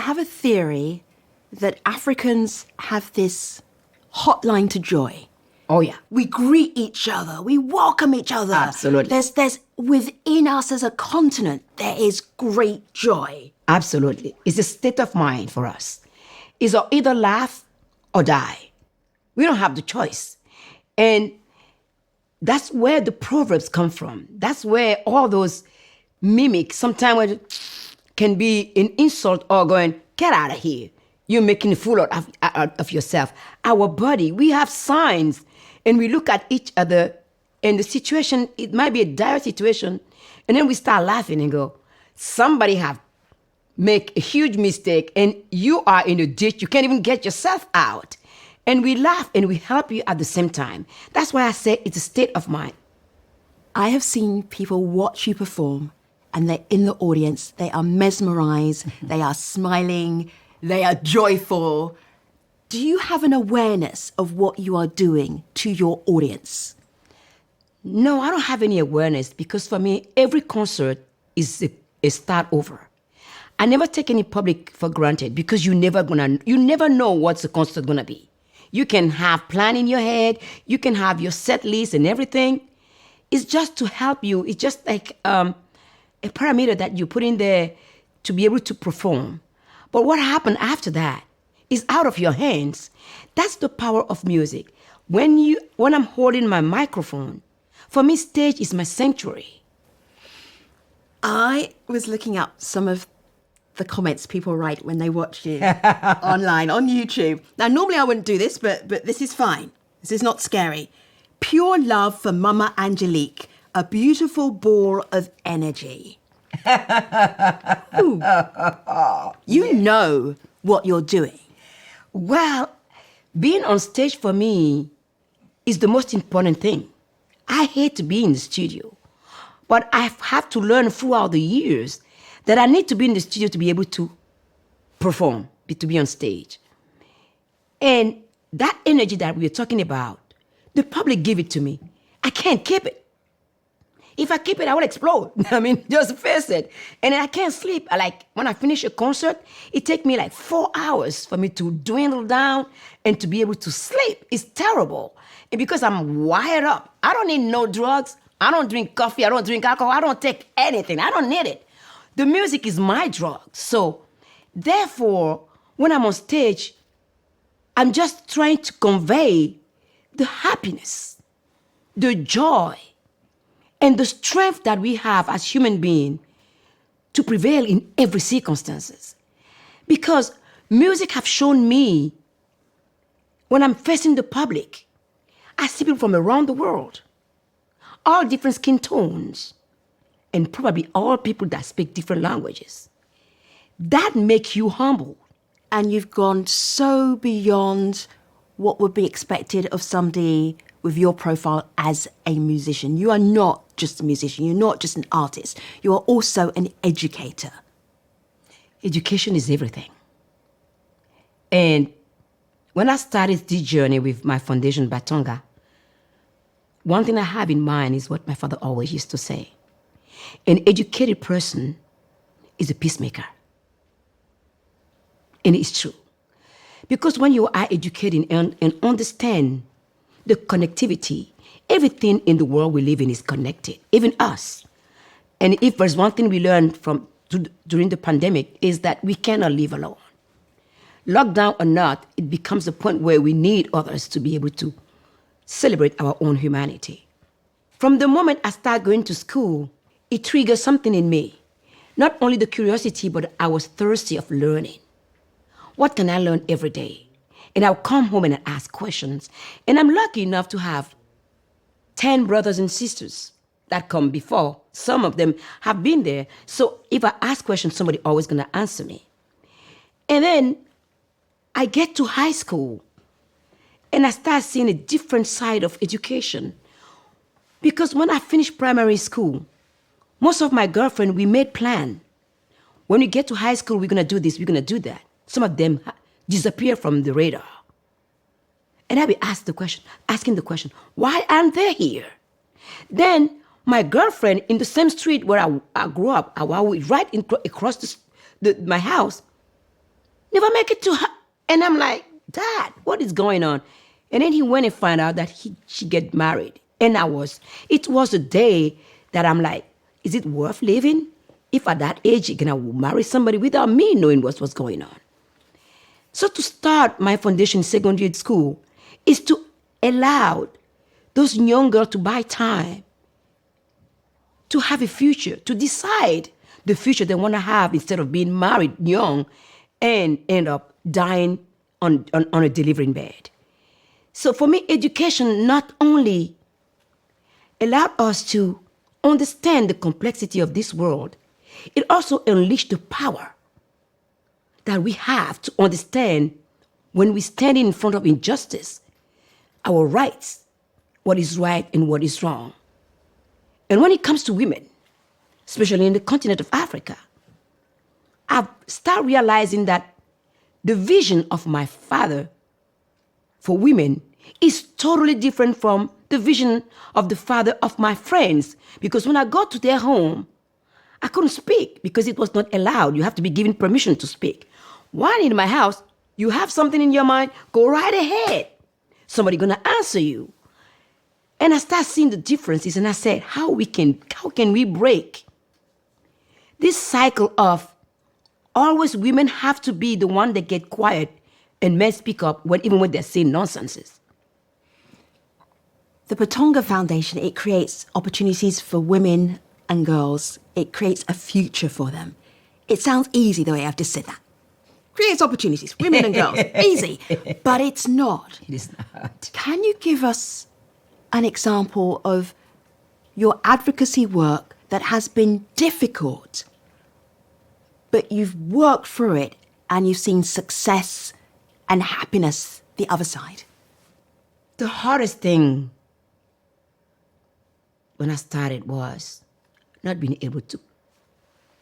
have a theory that Africans have this hotline to joy. Oh, yeah. We greet each other. We welcome each other. Absolutely. There's within us as a continent, there is great joy. Absolutely. It's a state of mind for us. It's either laugh or die. We don't have the choice. And that's where the proverbs come from. That's where all those mimics sometimes can be an insult or going, get out of here. You're making a fool out of yourself. Our body, we have signs, and we look at each other, and the situation, it might be a dire situation, and then we start laughing and go, somebody have make a huge mistake, and you are in a ditch. You can't even get yourself out. And we laugh and we help you at the same time. That's why I say it's a state of mind. I have seen people watch you perform, and they're in the audience. They are mesmerized. They are smiling. They are joyful. Do you have an awareness of what you are doing to your audience? No, I don't have any awareness, because for me, every concert is a start over. I never take any public for granted, because you never know what's the concert gonna be. You can have plan in your head, you can have your set list and everything. It's just to help you. It's just like a parameter that you put in there to be able to perform. But what happened after that is out of your hands. That's the power of music. When I'm holding my microphone, for me, stage is my sanctuary. I was looking up some of the comments people write when they watch you online, on YouTube. Now, normally I wouldn't do this, but this is fine. This is not scary. Pure love for Mama Angélique, a beautiful ball of energy. You know what you're doing. Well, being on stage for me is the most important thing. I hate to be in the studio, but I've had to learn throughout the years that I need to be in the studio to be able to perform, to be on stage. And that energy that we're talking about, the public give it to me. I can't keep it. If I keep it, I will explode. I mean, just face it. And then I can't sleep. When I finish a concert, it takes me 4 hours for me to dwindle down and to be able to sleep. It's terrible. And because I'm wired up, I don't need no drugs. I don't drink coffee. I don't drink alcohol. I don't take anything. I don't need it. The music is my drug. So, therefore, when I'm on stage, I'm just trying to convey the happiness, the joy, and the strength that we have as human beings to prevail in every circumstances. Because music have shown me, when I'm facing the public, I see people from around the world, all different skin tones, and probably all people that speak different languages. That makes you humble. And you've gone so beyond what would be expected of somebody with your profile as a musician. You are not just a musician. You're not just an artist. You are also an educator. Education is everything. And when I started this journey with my foundation, Batonga, one thing I have in mind is what my father always used to say. An educated person is a peacemaker. And it's true. Because when you are educated and understand the connectivity, everything in the world we live in is connected, even us. And if there's one thing we learned during the pandemic is that we cannot live alone. Lockdown or not, it becomes a point where we need others to be able to celebrate our own humanity. From the moment I started going to school, it triggered something in me. Not only the curiosity, but I was thirsty of learning. What can I learn every day? And I'll come home and ask questions. And I'm lucky enough to have 10 brothers and sisters that come before. Some of them have been there. So if I ask questions, somebody always gonna answer me. And then I get to high school and I start seeing a different side of education. Because when I finished primary school, most of my girlfriends, we made plans. When we get to high school, we're gonna do this, we're gonna do that. Some of them disappear from the radar. And I'll be asking the question, why aren't they here? Then my girlfriend in the same street where I grew up, right across my house, never make it to her. And I'm like, Dad, what is going on? And then he went and found out that she get married. And it was a day that I'm like, is it worth living? If at that age you're gonna marry somebody without me knowing what's going on. So to start my foundation in secondary school is to allow those young girls to buy time, to have a future, to decide the future they want to have instead of being married young and end up dying on a delivering bed. So for me, education not only allowed us to understand the complexity of this world, it also unleashed the power that we have to understand when we stand in front of injustice, our rights, what is right and what is wrong. And when it comes to women, especially in the continent of Africa, I've started realizing that the vision of my father for women is totally different from the vision of the father of my friends. Because when I got to their home, I couldn't speak because it was not allowed. You have to be given permission to speak. While in my house, you have something in your mind, go right ahead. Somebody's gonna answer you. And I started seeing the differences, and I said, how can we break this cycle of always women have to be the one that get quiet and men speak up even when they're saying nonsenses. The Patonga Foundation, it creates opportunities for women and girls. It creates a future for them. It sounds easy the way I've just said that. Creates opportunities, women and girls. Easy. But it's not. It is not. Can you give us an example of your advocacy work that has been difficult, but you've worked through it and you've seen success and happiness the other side? The hardest thing when I started was not being able to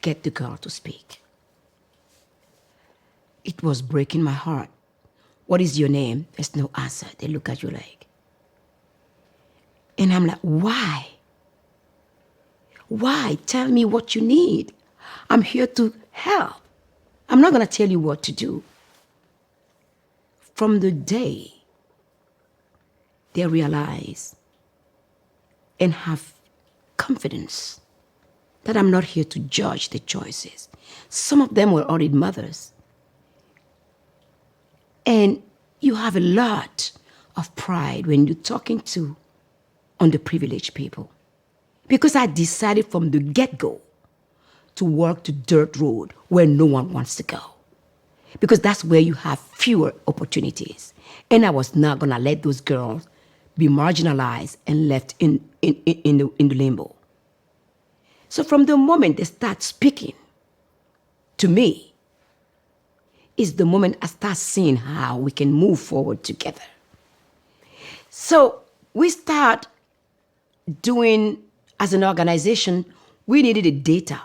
get the girl to speak. It was breaking my heart. What is your name? There's no answer. They look at you like. And I'm like, why? Why? Tell me what you need. I'm here to help. I'm not going to tell you what to do. From the day they realize and have confidence that I'm not here to judge the choices. Some of them were already mothers. And you have a lot of pride when you're talking to underprivileged people. Because I decided from the get-go to walk the dirt road where no one wants to go. Because that's where you have fewer opportunities. And I was not going to let those girls be marginalized and left in the limbo. So from the moment they start speaking to me, is the moment I start seeing how we can move forward together. So we start doing, as an organization, we needed the data,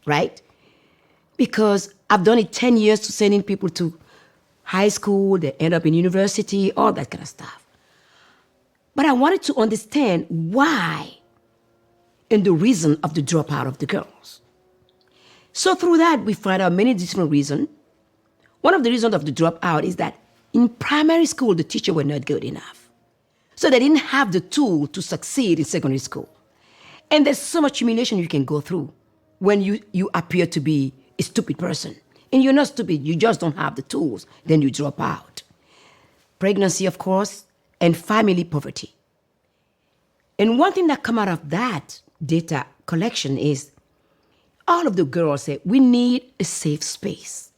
right? Because I've done it 10 years to sending people to high school, they end up in university, all that kind of stuff. But I wanted to understand why and the reason of the dropout of the girls. So through that, we find out many different reasons. One of the reasons of the dropout is that in primary school, the teachers were not good enough. So they didn't have the tool to succeed in secondary school. And there's so much humiliation you can go through when you appear to be a stupid person. And you're not stupid, you just don't have the tools. Then you drop out. Pregnancy, of course, and family poverty. And one thing that come out of that data collection is all of the girls say, we need a safe space.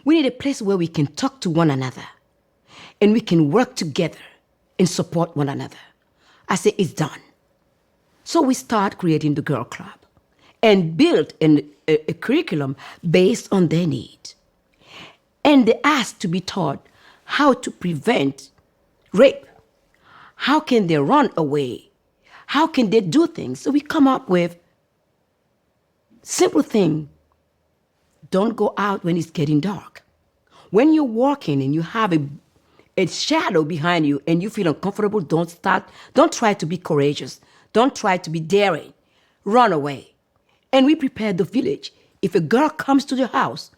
We need a place where we can talk to one another and we can work together and support one another. I say, it's done. So we start creating the Girl Club and build a curriculum based on their need. And they ask to be taught how to prevent rape. How can they run away? How can they do things? So we come up with simple thing. Don't go out when it's getting dark. When you're walking and you have a shadow behind you and you feel uncomfortable, don't try to be courageous. Don't try to be daring. Run away. And we prepare the village. If a girl comes to the house,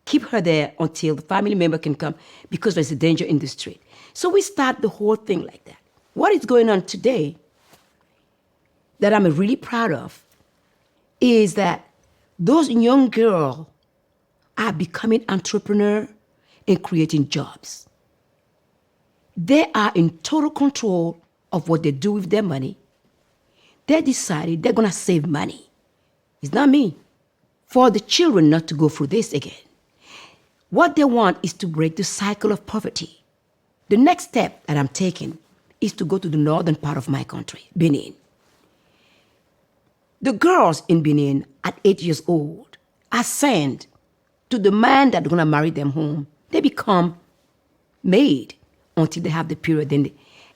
keep her there until the family member can come because there's a danger in the street. So we start the whole thing like that. What is going on today that I'm really proud of is that those young girls are becoming entrepreneurs and creating jobs. They are in total control of what they do with their money. They decided they're going to save money. It's not me. For the children not to go through this again. What they want is to break the cycle of poverty. The next step that I'm taking is to go to the northern part of my country, Benin. The girls in Benin at 8 years old are sent to the man that's going to marry them home. They become maid until they have the period.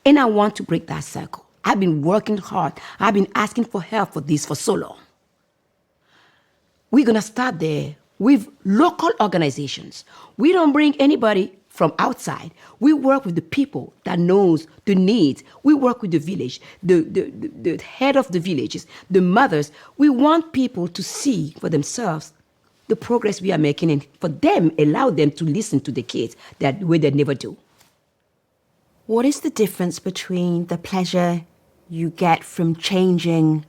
And I want to break that cycle. I've been working hard. I've been asking for help for this for so long. We're going to start there with local organizations. We don't bring anybody from outside. We work with the people that knows the needs. We work with the village, the head of the villages, the mothers. We want people to see for themselves the progress we are making and for them, allow them to listen to the kids that way they never do. What is the difference between the pleasure you get from changing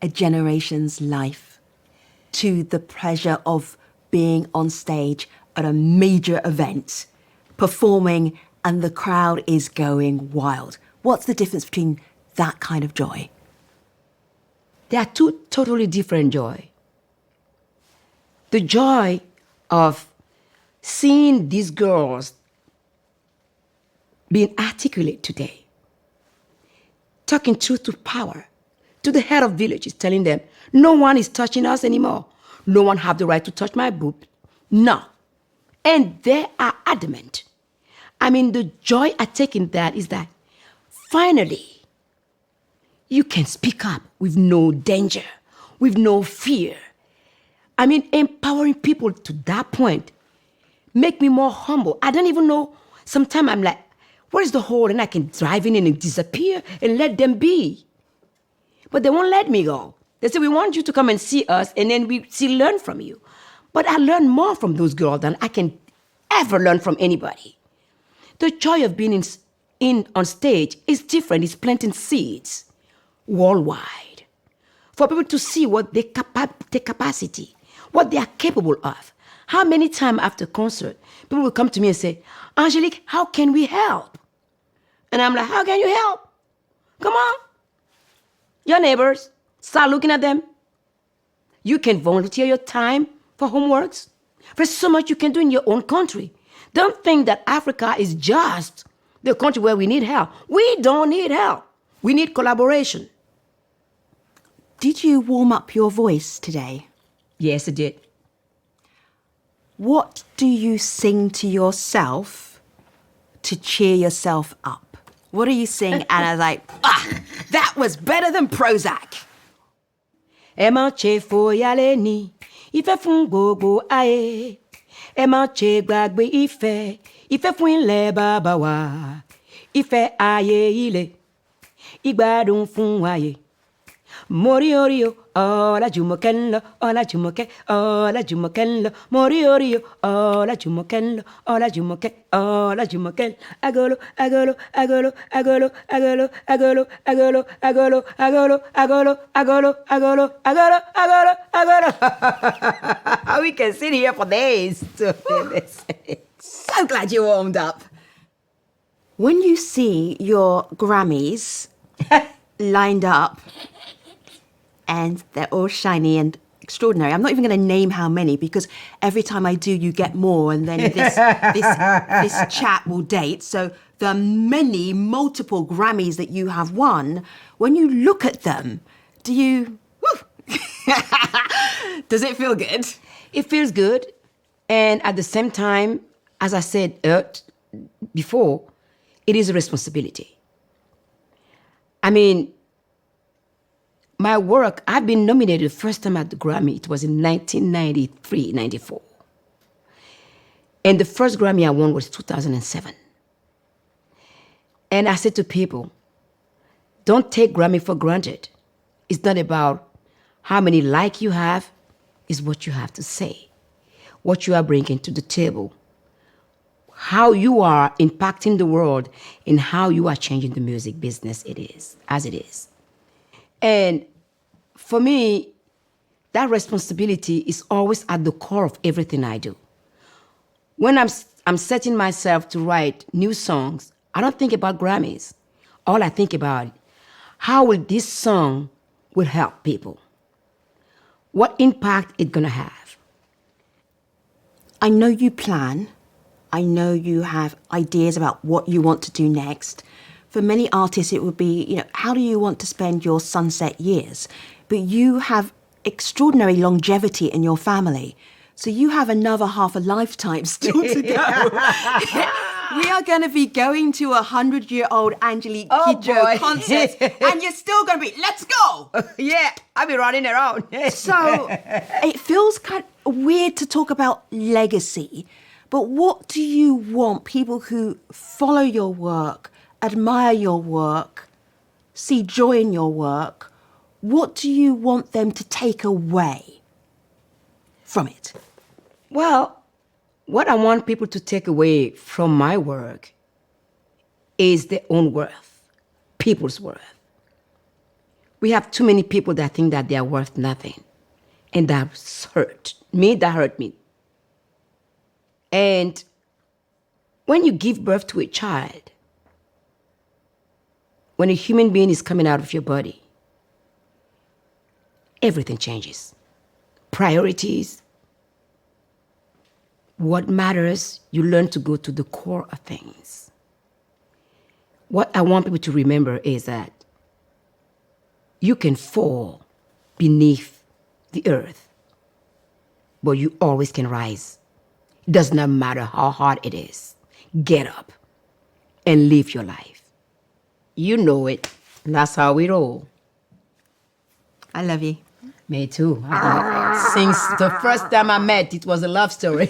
a generation's life to the pleasure of being on stage at a major event, performing, and the crowd is going wild? What's the difference between that kind of joy? They are two totally different joy. The joy of seeing these girls being articulate today, talking truth to power, to the head of villages, telling them, no one is touching us anymore. No one have the right to touch my boob. No. And they are adamant. I mean, the joy I take in that is that finally you can speak up with no danger, with no fear. I mean, empowering people to that point make me more humble. I don't even know. Sometimes I'm like, where's the hole? And I can drive in and disappear and let them be. But they won't let me go. They say, we want you to come and see us, and then we still learn from you. But I learn more from those girls than I can ever learn from anybody. The joy of being on stage is different. It's planting seeds worldwide for people to see what their capacity, what they are capable of. How many times after concert, people will come to me and say, Angélique, how can we help? And I'm like, how can you help? Come on. Your neighbors, start looking at them. You can volunteer your time for homeworks. There's so much you can do in your own country. Don't think that Africa is just the country where we need help. We don't need help. We need collaboration. Did you warm up your voice today? Yes, I did. What do you sing to yourself to cheer yourself up? What do you sing? And I was like, that was better than Prozac. Emanche foyale ni, ife fun gbogbo aye. Emanche gbagbe ife fun ile baba wa. Ife aye ile, igbadun fun aye. Mori orio, ola jumokenlo, ola jumoke, ola jumokenlo. Mori orio, ola jumokenlo, ola jumoke, ola jumoken. Agolo, agolo, agolo, agolo, agolo, agolo, agolo, agolo, agolo, agolo, agolo, agolo, agolo, agolo, agolo. We can sit here for days. So glad you warmed up. When you see your Grammys lined up, and they're all shiny and extraordinary. I'm not even going to name how many because every time I do, you get more, and then this chat will date. So the many multiple Grammys that you have won, when you look at them, do you... Does it feel good? It feels good. And at the same time, as I said before, it is a responsibility. I mean, my work, I've been nominated the first time at the Grammy. It was in 1993, 94. And the first Grammy I won was 2007. And I said to people, don't take Grammy for granted. It's not about how many likes you have, it's what you have to say. what you are bringing to the table, how you are impacting the world, and how you are changing the music business as it is. And for me, that responsibility is always at the core of everything I do. When I'm setting myself to write new songs, I don't think about Grammys. All I think about, how will this song will help people? What impact it's gonna have? I know you plan. I know you have ideas about what you want to do next. For many artists, it would be, how do you want to spend your sunset years? But you have extraordinary longevity in your family. So you have another half a lifetime still to go. We are going to be going to 100-year-old Angélique Kidjo concert, and you're still going to be, let's go! Yeah, I'll be running around. So it feels kind of weird to talk about legacy, but what do you want people who follow your work, admire your work, see joy in your work, what do you want them to take away from it? Well, what I want people to take away from my work is their own worth, people's worth. We have too many people that think that they are worth nothing, and that hurt me. And when you give birth to a child, when a human being is coming out of your body, everything changes. Priorities. What matters, you learn to go to the core of things. What I want people to remember is that you can fall beneath the earth, but you always can rise. It does not matter how hard it is. Get up and live your life. You know it. That's how we roll. I love you. Me too. Since the first time I met, it was a love story.